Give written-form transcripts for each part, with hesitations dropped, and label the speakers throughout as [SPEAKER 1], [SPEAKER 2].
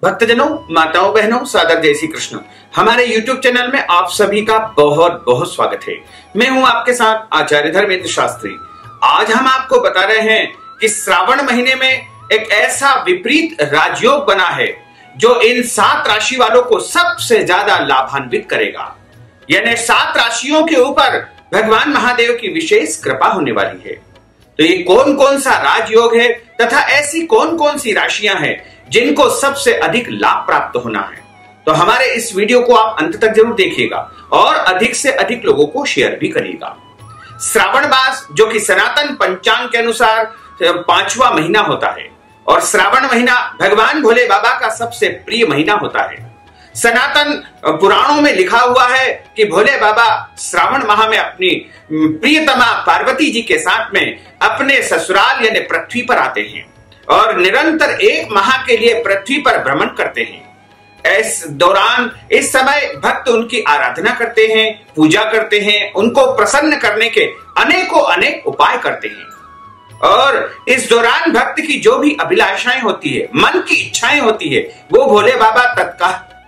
[SPEAKER 1] भक्तजनों, माताओं, बहनों, सादर जय श्री कृष्ण। हमारे YouTube चैनल में आप सभी का बहुत बहुत स्वागत है। मैं हूं आपके साथ आचार्य धर्मेंद्र शास्त्री। आज हम आपको बता रहे हैं कि श्रावण महीने में एक ऐसा विपरीत राजयोग बना है जो इन 7 राशि वालों को सबसे ज्यादा लाभान्वित करेगा। यानी 7 राशियों के ऊपर भगवान महादेव की विशेष कृपा होने वाली है। तो ये कौन कौन सा राजयोग है तथा ऐसी कौन कौन सी राशियां हैं जिनको सबसे अधिक लाभ प्राप्त होना है, तो हमारे इस वीडियो को आप अंत तक जरूर देखिएगा और अधिक से अधिक लोगों को शेयर भी करिएगा। श्रावण मास जो कि सनातन पंचांग के अनुसार 5वां महीना होता है और श्रावण महीना भगवान भोले बाबा का सबसे प्रिय महीना होता है। सनातन पुराणों में लिखा हुआ है कि भोले बाबा श्रावण माह में अपनी प्रियतमा पार्वती जी के साथ में अपने ससुराल यानी पृथ्वी पर आते हैं और निरंतर 1 माह के लिए पृथ्वी पर भ्रमण करते हैं। इस दौरान इस समय भक्त उनकी आराधना करते हैं, पूजा करते हैं, उनको प्रसन्न करने के अनेक उपाय करते हैं और इस दौरान भक्त की जो भी अभिलाषाएं होती है, मन की इच्छाएं होती है, वो भोले बाबा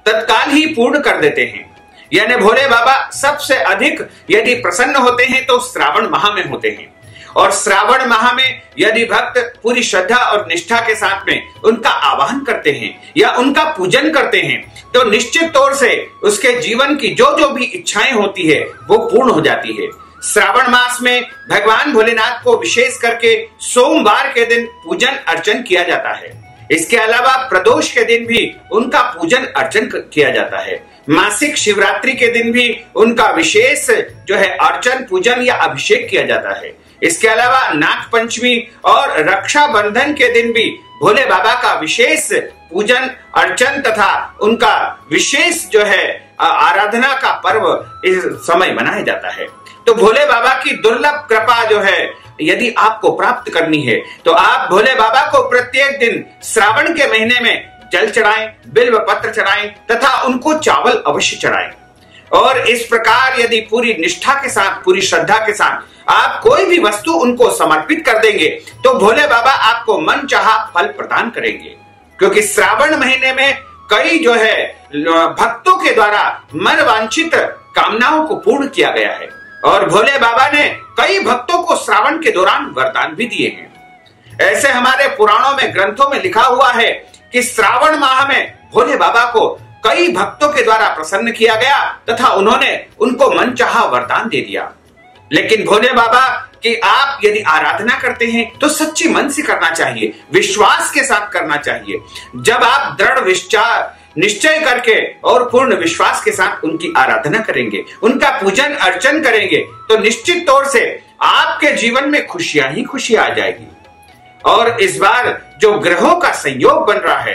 [SPEAKER 1] तत्काल ही पूर्ण कर देते हैं। यानी भोले बाबा सबसे अधिक यदि प्रसन्न होते हैं तो श्रावण माह में होते हैं और श्रावण माह में यदि भक्त पूरी श्रद्धा और निष्ठा के साथ में उनका आवाहन करते हैं या उनका पूजन करते हैं तो निश्चित तौर से उसके जीवन की जो भी इच्छाएं होती है वो पूर्ण हो जाती है। श्रावण मास में भगवान भोलेनाथ को विशेष करके सोमवार के दिन पूजन अर्चन किया जाता है। इसके अलावा प्रदोष के दिन भी उनका पूजन अर्चन किया जाता है। मासिक शिवरात्रि के दिन भी उनका विशेष जो है अर्चन, पूजन या अभिषेक किया जाता है। इसके अलावा नाग पंचमी और रक्षाबंधन के दिन भी भोले बाबा का विशेष पूजन अर्चन तथा उनका विशेष जो है आराधना का पर्व इस समय मनाया जाता है। तो भोले बाबा की दुर्लभ कृपा जो है यदि आपको प्राप्त करनी है तो आप भोले बाबा को प्रत्येक दिन श्रावण के महीने में जल चढ़ाएं, बिल्व पत्र चढ़ाएं तथा उनको चावल अवश्य चढ़ाएं। और इस प्रकार यदि पूरी निष्ठा के साथ, पूरी श्रद्धा के साथ आप कोई भी वस्तु उनको समर्पित कर देंगे तो भोले बाबा आपको मन चाहा फल प्रदान करेंगे। क्योंकि श्रावण महीने में कई जो है भक्तों के द्वारा मन वांछित कामनाओं को पूर्ण किया गया है और भोले बाबा ने कई भक्तों को श्रावण के दौरान वरदान भी दिए हैं। ऐसे हमारे पुराणों में, ग्रंथों में लिखा हुआ है कि श्रावण माह में भोले बाबा को कई भक्तों के द्वारा प्रसन्न किया गया तथा उन्होंने उनको मनचाहा वरदान दे दिया। लेकिन भोले बाबा की आप यदि आराधना करते हैं तो सच्ची मन से करना चाहिए, विश्वास के साथ करना चाहिए। जब आप दृढ़ निश्चय करके और पूर्ण विश्वास के साथ उनकी आराधना करेंगे, उनका पूजन अर्चन करेंगे तो निश्चित तौर से आपके जीवन में खुशियां ही खुशियां आ जाएगी। और इस बार जो ग्रहों का संयोग बन रहा है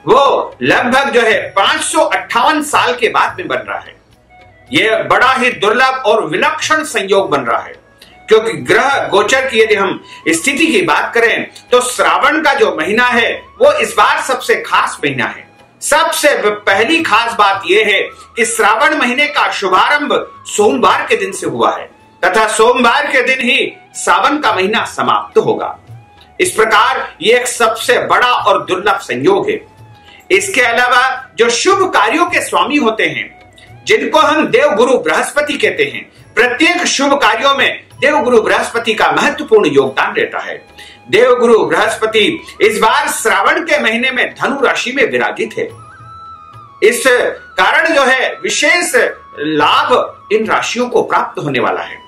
[SPEAKER 1] वो लगभग जो है 558 साल के बाद में बन रहा है। यह बड़ा ही दुर्लभ और विलक्षण संयोग बन रहा है क्योंकि ग्रह गोचर की यदि हम स्थिति की बात करें तो श्रावण का जो महीना है वो इस बार सबसे खास महीना है। सबसे पहली खास बात यह है कि श्रावण महीने का शुभारंभ सोमवार के दिन से हुआ है तथा सोमवार के दिन ही सावन का महीना समाप्त होगा। इस प्रकार यह एक सबसे बड़ा और दुर्लभ संयोग है। इसके अलावा जो शुभ कार्यों के स्वामी होते हैं, जिनको हम देवगुरु बृहस्पति कहते हैं, प्रत्येक शुभ कार्यों में देवगुरु बृहस्पति का महत्वपूर्ण योगदान रहता है। देवगुरु बृहस्पति इस बार श्रावण के महीने में धनु राशि में विराजित है। इस कारण जो है विशेष लाभ इन राशियों को प्राप्त होने वाला है।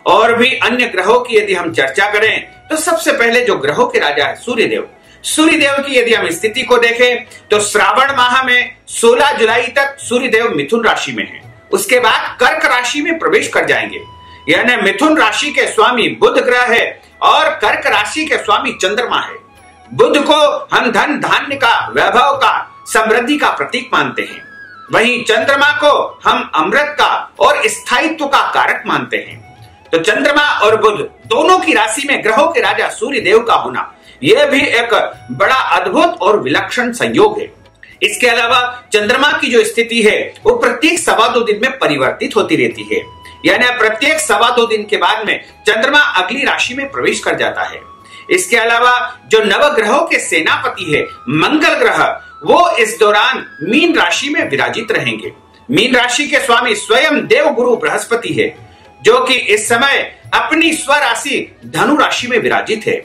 [SPEAKER 1] और भी अन्य ग्रहों की यदि हम चर्चा करें तो सबसे पहले जो ग्रहों के राजा है सूर्यदेव की यदि हम स्थिति को देखें तो श्रावण माह में 16 जुलाई तक सूर्यदेव मिथुन राशि में है। उसके बाद कर्क राशि में प्रवेश कर जाएंगे। यानी मिथुन राशि के स्वामी बुध ग्रह है और कर्क राशि के स्वामी चंद्रमा है। बुध को हम धन धान्य का, वैभव का, समृद्धि का प्रतीक मानते हैं। वहीं चंद्रमा को हम अमृत का और स्थायित्व का कारक मानते हैं। तो चंद्रमा और बुध दोनों की राशि में ग्रहों के राजा सूर्य देव का होना यह भी एक बड़ा अद्भुत और विलक्षण संयोग है। इसके अलावा चंद्रमा की जो स्थिति है वो प्रत्येक 2.25 दिन में परिवर्तित होती रहती है। यानी प्रत्येक 2.25 दिन के बाद में चंद्रमा अगली राशि में प्रवेश कर जाता है। इसके अलावा जो नवग्रहों के सेनापति है मंगल ग्रह, वो इस दौरान मीन राशि में विराजित रहेंगे। मीन राशि के स्वामी स्वयं देवगुरु बृहस्पति है, जो कि इस समय अपनी स्वराशि धनु राशि में विराजित है।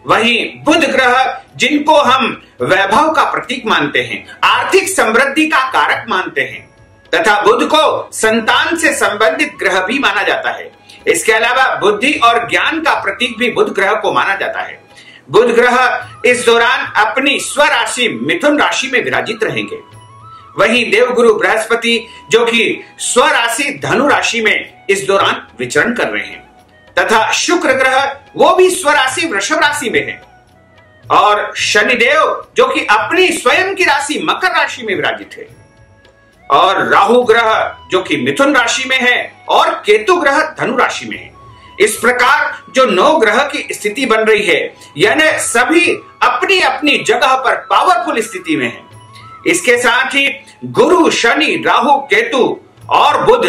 [SPEAKER 1] वहीं बुध ग्रह, जिनको हम वैभव का प्रतीक मानते हैं, आर्थिक समृद्धि का कारक मानते हैं, तथा बुध को संतान से संबंधित ग्रह भी माना जाता है। इसके अलावा बुद्धि और ज्ञान का प्रतीक भी बुध ग्रह को माना जाता है। बुध ग्रह इस दौरान अपनी स्वराशि मिथुन राशि में विराजित रहेंगे। वहीं देवगुरु बृहस्पति, जो कि स्वराशि धनु राशि में इस दौरान विचरण कर रहे हैं, तथा शुक्र ग्रह वो भी स्वराशि वृषभ राशि में है, और शनिदेव जो कि अपनी स्वयं की राशि मकर राशि में विराजित है, और राहु ग्रह जो कि मिथुन राशि में है, और केतु ग्रह धनु राशि में है। इस प्रकार जो 9 ग्रह की स्थिति बन रही है, यानी सभी अपनी अपनी जगह पर पावरफुल स्थिति में है। इसके साथ ही गुरु, शनि, राहु, केतु और बुध,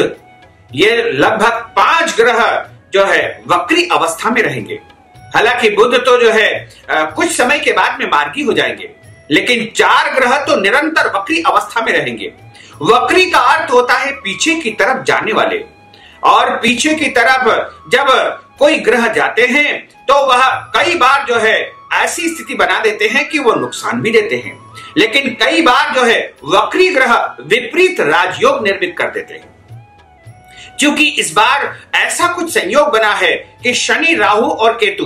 [SPEAKER 1] ये लगभग 5 ग्रह जो है वक्री अवस्था में रहेंगे। हालांकि बुध तो जो है कुछ समय के बाद में मार्गी हो जाएंगे, लेकिन 4 ग्रह तो निरंतर वक्री अवस्था में रहेंगे। वक्री का अर्थ होता है पीछे की तरफ जाने वाले, और पीछे की तरफ जब कोई ग्रह जाते हैं तो वह कई बार जो है ऐसी स्थिति बना देते हैं कि वो नुकसान भी देते हैं, लेकिन कई बार जो है वक्री ग्रह विपरीत राजयोग निर्मित कर देते हैं। क्योंकि इस बार ऐसा कुछ संयोग बना है कि शनि, राहु और केतु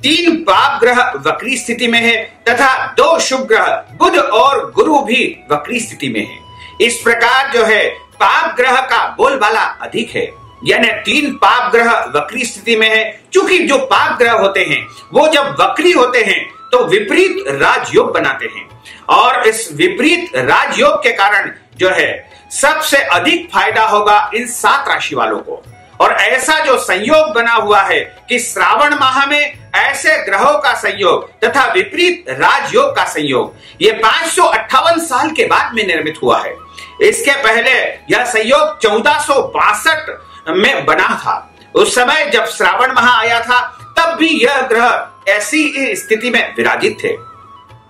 [SPEAKER 1] 3 पाप ग्रह वक्री स्थिति में है, तथा 2 शुभ ग्रह बुध और गुरु भी वक्री स्थिति में है। इस प्रकार जो है पाप ग्रह का बोलबाला अधिक है, यानी 3 पाप ग्रह वक्री स्थिति में है। क्योंकि जो पाप ग्रह होते हैं वो जब वक्री होते हैं तो विपरीत राजयोग बनाते हैं, और इस विपरीत राजयोग के कारण जो है सबसे अधिक फायदा होगा इन 7 राशि वालों को। और ऐसा जो संयोग बना हुआ है कि श्रावण माह में ऐसे ग्रहों का संयोग तथा विपरीत राजयोग का संयोग, ये 558 साल के बाद में निर्मित हुआ है। इसके पहले यह संयोग 1462 में बना था। उस समय जब श्रावण माह आया था तब भी यह ग्रह ऐसी स्थिति में विराजित थे,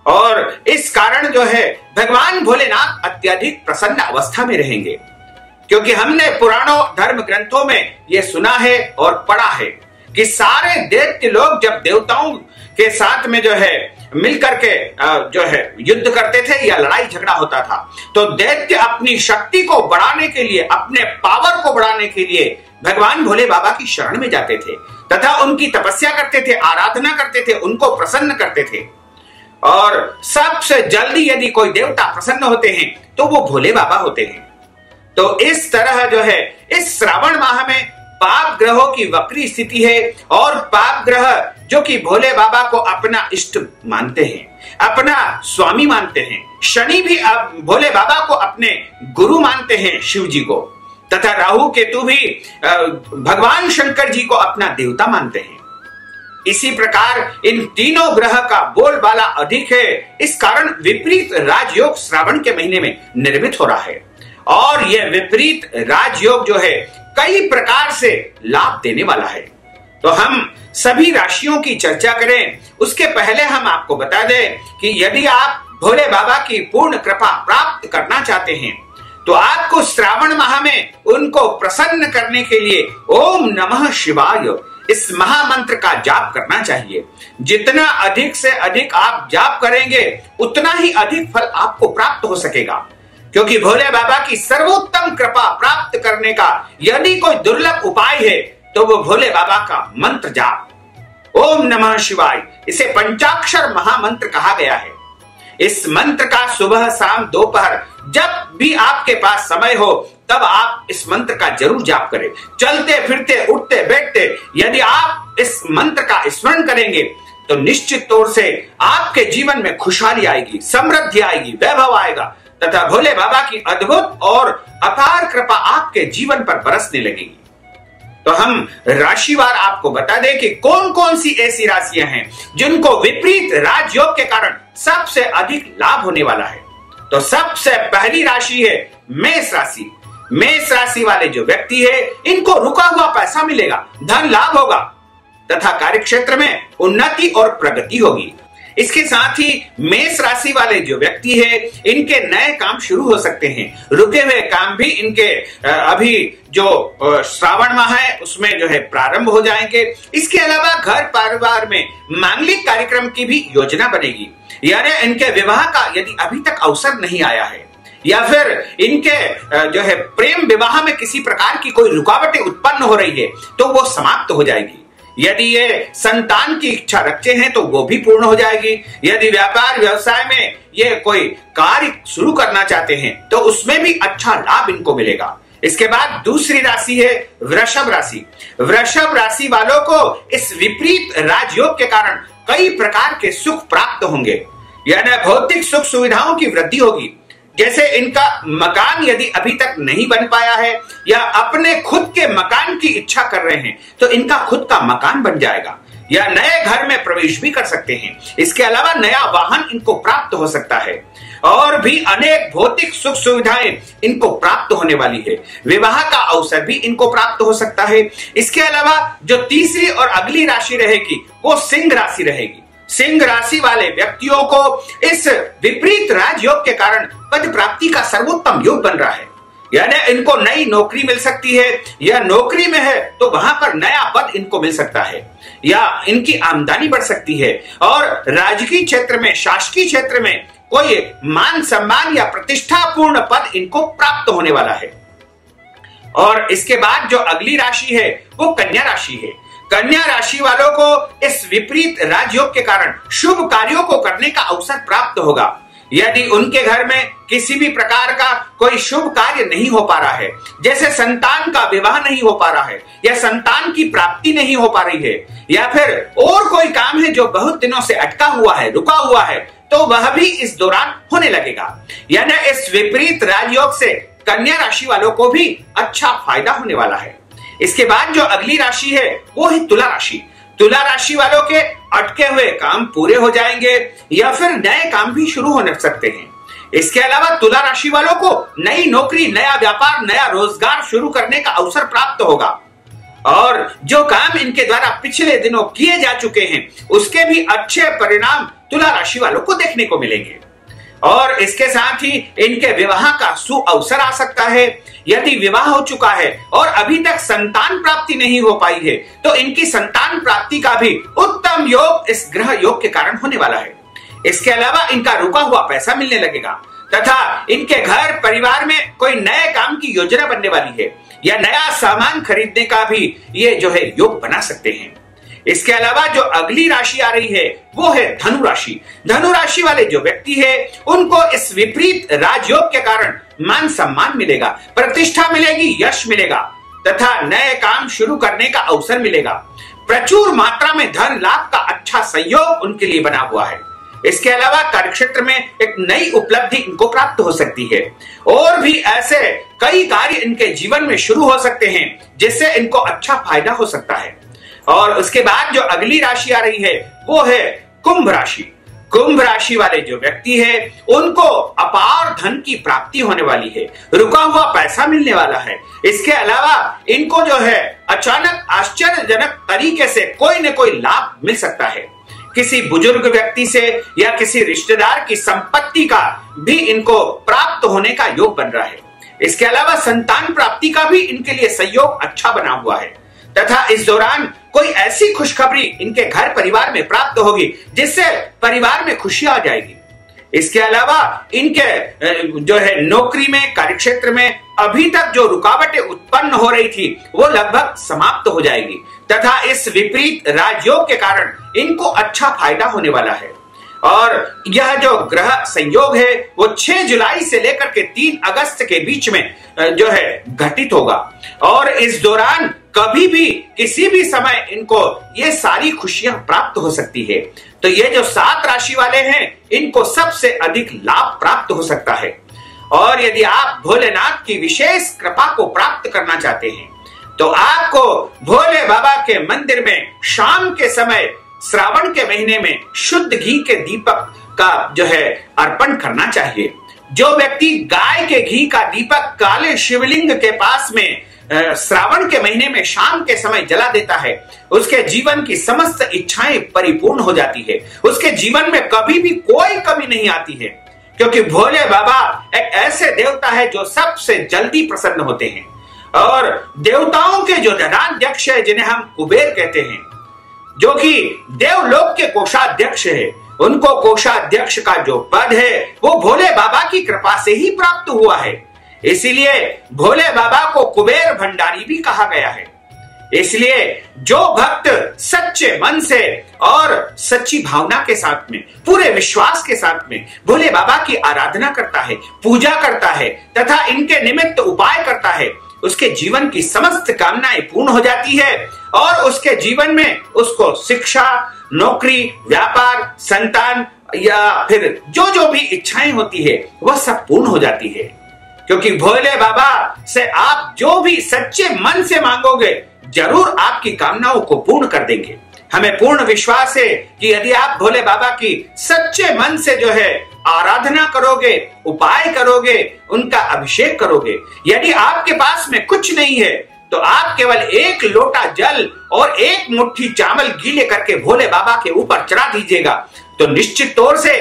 [SPEAKER 1] और इस कारण जो है भगवान भोलेनाथ अत्यधिक प्रसन्न अवस्था में रहेंगे। क्योंकि हमने पुराणों धर्म ग्रंथों में यह सुना है और पढ़ा है कि सारे दैत्य लोग जब देवताओं के साथ में जो है मिलकर के जो है युद्ध करते थे या लड़ाई झगड़ा होता था, तो दैत्य अपनी शक्ति को बढ़ाने के लिए, अपने पावर को बढ़ाने के लिए भगवान भोले बाबा की शरण में जाते थे, तथा उनकी तपस्या करते थे, आराधना करते थे, उनको प्रसन्न करते थे। और सबसे जल्दी यदि कोई देवता प्रसन्न होते हैं तो वो भोले बाबा होते हैं। तो इस तरह जो है इस श्रावण माह में पाप ग्रहों की वक्री स्थिति है, और पाप ग्रह जो कि भोले बाबा को अपना इष्ट मानते हैं, अपना स्वामी मानते हैं। शनि भी अब भोले बाबा को अपने गुरु मानते हैं, शिव जी को, तथा राहु केतु भी भगवान शंकर जी को अपना देवता मानते हैं। इसी प्रकार इन तीनों ग्रह का बोलबाला अधिक है। इस कारण विपरीत राजयोग श्रावण के महीने में निर्मित हो रहा है, और यह विपरीत राजयोग जो है कई प्रकार से लाभ देने वाला है। तो हम सभी राशियों की चर्चा करें उसके पहले हम आपको बता दें कि यदि आप भोले बाबा की पूर्ण कृपा प्राप्त करना चाहते हैं तो आपको श्रावण माह में उनको प्रसन्न करने के लिए ओम नमः शिवाय इस महामंत्र का जाप करना चाहिए। जितना अधिक से अधिक आप जाप करेंगे उतना ही अधिक फल आपको प्राप्त हो सकेगा, क्योंकि भोले बाबा की सर्वोत्तम कृपा प्राप्त करने का यदि कोई दुर्लभ उपाय है तो वो भोले बाबा का मंत्र जाप ओम नमः शिवाय, इसे पंचाक्षर महामंत्र कहा गया है। इस मंत्र का सुबह शाम दोपहर जब भी आपके पास समय हो तब आप इस मंत्र का जरूर जाप करें। चलते फिरते उठते बैठते यदि आप इस मंत्र का स्मरण करेंगे तो निश्चित तौर से आपके जीवन में खुशहाली आएगी, समृद्धि आएगी, वैभव आएगा, तथा भोले बाबा की अद्भुत और अपार कृपा आपके जीवन पर बरसने लगेगी। तो हम राशिवार आपको बता दें कि कौन कौन सी ऐसी राशियां हैं जिनको विपरीत राजयोग के कारण सबसे अधिक लाभ होने वाला है। तो सबसे पहली राशि है मेष राशि। मेष राशि वाले जो व्यक्ति है इनको रुका हुआ पैसा मिलेगा, धन लाभ होगा, तथा कार्यक्षेत्र में उन्नति और प्रगति होगी। इसके साथ ही मेष राशि वाले जो व्यक्ति है, इनके नए काम शुरू हो सकते हैं। रुके हुए काम भी इनके अभी जो श्रावण माह है उसमें जो है प्रारंभ हो जाएंगे। इसके अलावा घर परिवार में मांगलिक कार्यक्रम की भी योजना बनेगी, यानी इनके विवाह का यदि अभी तक अवसर नहीं आया है या फिर इनके जो है प्रेम विवाह में किसी प्रकार की कोई रुकावटें उत्पन्न हो रही है तो वो समाप्त हो जाएगी। यदि ये संतान की इच्छा रखते हैं तो वो भी पूर्ण हो जाएगी। यदि व्यापार व्यवसाय में ये कोई कार्य शुरू करना चाहते हैं तो उसमें भी अच्छा लाभ इनको मिलेगा। इसके बाद दूसरी राशि है वृषभ राशि। वृषभ राशि वालों को इस विपरीत राजयोग के कारण कई प्रकार के सुख प्राप्त होंगे, यानी भौतिक सुख सुविधाओं की वृद्धि होगी। जैसे इनका मकान यदि अभी तक नहीं बन पाया है या अपने खुद के मकान की इच्छा कर रहे हैं तो इनका खुद का मकान बन जाएगा या नए घर में प्रवेश भी कर सकते हैं। इसके अलावा नया वाहन इनको प्राप्त हो सकता है और भी अनेक भौतिक सुख सुविधाएं इनको प्राप्त होने वाली है। विवाह का अवसर भी इनको प्राप्त हो सकता है। इसके अलावा जो तीसरी और अगली राशि रहेगी वो सिंह राशि रहेगी। सिंह राशि वाले व्यक्तियों को इस विपरीत राजयोग के कारण पद प्राप्ति का सर्वोत्तम योग बन रहा है, यानी इनको नई नौकरी मिल सकती है या नौकरी में है तो वहां पर नया पद इनको मिल सकता है या इनकी आमदनी बढ़ सकती है और राजकीय क्षेत्र में, शासकीय क्षेत्र में कोई मान सम्मान या प्रतिष्ठापूर्ण पद इनको प्राप्त होने वाला है। और इसके बाद जो अगली राशि है वो कन्या राशि है। कन्या राशि वालों को इस विपरीत राजयोग के कारण शुभ कार्यों को करने का अवसर प्राप्त होगा। यदि उनके घर में किसी भी प्रकार का कोई शुभ कार्य नहीं हो पा रहा है, जैसे संतान का विवाह नहीं हो पा रहा है या संतान की प्राप्ति नहीं हो पा रही है या फिर और कोई काम है जो बहुत दिनों से अटका हुआ है, रुका हुआ है, तो वह भी इस दौरान होने लगेगा। यानी इस विपरीत राजयोग से कन्या राशि वालों को भी अच्छा फायदा होने वाला है। इसके बाद जो अगली राशि है वो है तुला राशि। तुला राशि वालों के अटके हुए काम पूरे हो जाएंगे या फिर नए काम भी शुरू होने सकते हैं। इसके अलावा तुला राशि वालों को नई नौकरी, नया व्यापार, नया रोजगार शुरू करने का अवसर प्राप्त होगा और जो काम इनके द्वारा पिछले दिनों किए जा चुके हैं उसके भी अच्छे परिणाम तुला राशि वालों को देखने को मिलेंगे। और इसके साथ ही इनके विवाह का सुअवसर आ सकता है। यदि विवाह हो चुका है और अभी तक संतान प्राप्ति नहीं हो पाई है तो इनकी संतान प्राप्ति का भी उत्तम योग इस ग्रह योग के कारण होने वाला है। इसके अलावा इनका रुका हुआ पैसा मिलने लगेगा तथा इनके घर परिवार में कोई नए काम की योजना बनने वाली है या नया सामान खरीदने का भी ये जो है योग बना सकते हैं। इसके अलावा जो अगली राशि आ रही है वो है धनु राशि। धनु राशि वाले जो व्यक्ति है उनको इस विपरीत राजयोग के कारण मान सम्मान मिलेगा, प्रतिष्ठा मिलेगी, यश मिलेगा तथा नए काम शुरू करने का अवसर मिलेगा। प्रचुर मात्रा में धन लाभ का अच्छा संयोग उनके लिए बना हुआ है। इसके अलावा कार्यक्षेत्र में एक नई उपलब्धि इनको प्राप्त हो सकती है और भी ऐसे कई कार्य इनके जीवन में शुरू हो सकते हैं जिससे इनको अच्छा फायदा हो सकता है। और उसके बाद जो अगली राशि आ रही है वो है कुंभ राशि। कुंभ राशि वाले जो व्यक्ति है उनको अपार धन की प्राप्ति होने वाली है, रुका हुआ पैसा मिलने वाला है। इसके अलावा इनको जो है अचानक आश्चर्यजनक तरीके से कोई न कोई लाभ मिल सकता है। किसी बुजुर्ग व्यक्ति से या किसी रिश्तेदार की संपत्ति का भी इनको प्राप्त होने का योग बन रहा है। इसके अलावा संतान प्राप्ति का भी इनके लिए संयोग अच्छा बना हुआ है तथा इस दौरान कोई ऐसी खुशखबरी इनके घर परिवार में प्राप्त होगी जिससे परिवार में खुशी आ जाएगी। इसके अलावा इनके जो है नौकरी में, कार्यक्षेत्र में अभी तक जो रुकावटें उत्पन्न हो रही थी वो लगभग समाप्त हो जाएगी तथा इस विपरीत राजयोग के कारण इनको अच्छा फायदा होने वाला है। और यह जो ग्रह संयोग है वो 6 जुलाई से लेकर के 3 अगस्त के बीच में जो है घटित होगा और इस दौरान कभी भी किसी भी समय इनको ये सारी खुशियां प्राप्त हो सकती है। तो ये जो 7 राशि वाले हैं इनको सबसे अधिक लाभ प्राप्त हो सकता है। और यदि आप भोलेनाथ की विशेष कृपा को प्राप्त करना चाहते हैं तो आपको भोले बाबा के मंदिर में शाम के समय श्रावण के महीने में शुद्ध घी के दीपक का जो है अर्पण करना चाहिए। जो व्यक्ति गाय के घी का दीपक काले शिवलिंग के पास में श्रावण के महीने में शाम के समय जला देता है, उसके जीवन की समस्त इच्छाएं परिपूर्ण हो जाती है। उसके जीवन में कभी भी कोई कमी नहीं आती है, क्योंकि भोले बाबा एक ऐसे देवता है जो सबसे जल्दी प्रसन्न होते हैं। और देवताओं के जो धनाध्यक्ष है, जिन्हें हम कुबेर कहते हैं, जो कि देवलोक के कोषाध्यक्ष है, उनको कोषाध्यक्ष का जो पद है वो भोले बाबा की कृपा से ही प्राप्त हुआ है। इसीलिए भोले बाबा को कुबेर भंडारी भी कहा गया है। इसलिए जो भक्त सच्चे मन से और सच्ची भावना के साथ में, पूरे विश्वास के साथ में भोले बाबा की आराधना करता है, पूजा करता है तथा इनके निमित्त उपाय करता है, उसके जीवन की समस्त कामनाएं पूर्ण हो जाती है और उसके जीवन में उसको शिक्षा, नौकरी, व्यापार, संतान या फिर जो जो भी इच्छाएं होती है वह सब पूर्ण हो जाती है। क्योंकि भोले बाबा से आप जो भी सच्चे मन से मांगोगे जरूर आपकी कामनाओं को पूर्ण कर देंगे। हमें पूर्ण विश्वास है कि यदि आप भोले बाबा की सच्चे मन से जो है आराधना करोगे, उपाय करोगे, उनका अभिषेक करोगे, यदि आपके पास में कुछ नहीं है तो आप केवल एक लोटा जल और एक मुट्ठी चावल गीले करके भोले बाबा के ऊपर चढ़ा दीजिएगा, तो निश्चित तौर से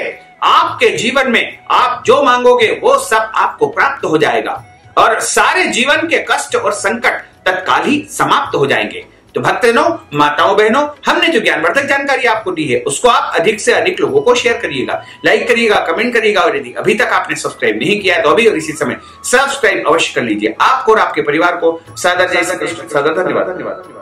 [SPEAKER 1] आपके जीवन में आप जो मांगोगे वो सब आपको प्राप्त हो जाएगा और सारे जीवन के कष्ट और संकट तत्काल ही समाप्त हो जाएंगे। तो भक्तजनों, माताओं, बहनों, हमने जो ज्ञानवर्धक जानकारी आपको दी है उसको आप अधिक से अधिक लोगों को शेयर करिएगा, लाइक करिएगा, कमेंट करिएगा और यदि अभी तक आपने सब्सक्राइब नहीं किया है तो अभी और इसी समय सब्सक्राइब अवश्य कर लीजिए। आपको और आपके परिवार को सादर जय श्री कृष्ण, सादर धन्यवाद।